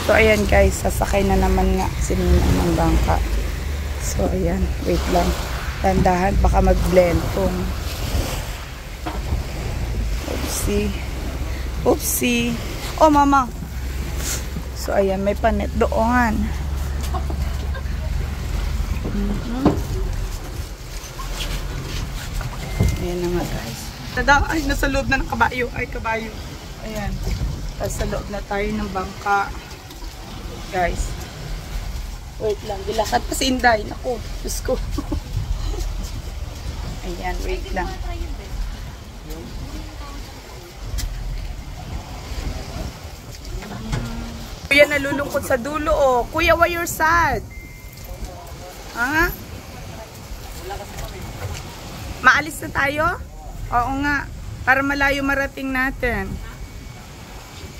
So, ayan guys, sasakay na naman nga si Ninang ng bangka. So, ayan, wait lang. Dandahan, baka mag-blend kung. Oopsie. Oopsie. Oh, mama. So, ayan, may panet doon. Ayan na nga guys. Tada, ay, nasa loob na ng kabayo. Ay, kabayo. Ayan. Nasa loob na tayo ng bangka. Guys. Wait lang. Dilakad pa si Inday. Naku, Diyos ko. Ayan, wait lang. Kuya nalulungkot sa dulo, oh. Kuya, why you're sad? Ha? Maalis na tayo? Oo nga. Para malayo marating natin.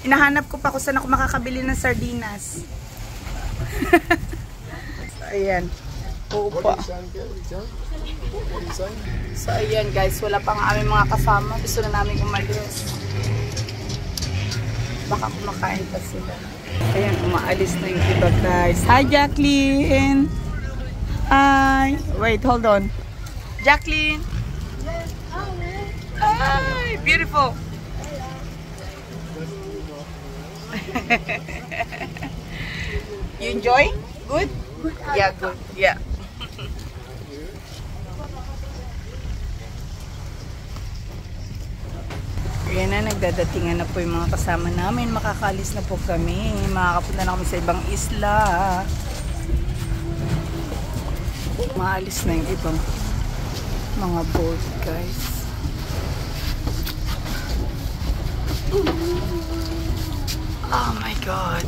Hinahanap ko pa kung saan ako makakabili ng sardinas. So, ayan. Uupo. So, ayan guys. Wala pa nga aming mga kasama. Gusto na namin umalis. Baka kumakain pa sila. Ayan, umaalis na yung iba guys. Hi, Jacqueline! Hi! Wait, hold on. Jacqueline! Hi! Beautiful! You enjoy? Good? Yeah, good. Yeah. Ayan na, nagdadatingan na po yung mga kasama namin. Makakalis na po kami. Makakapunta na kami sa ibang isla. Maalis na yung ibang mga boat, guys. Oh my God.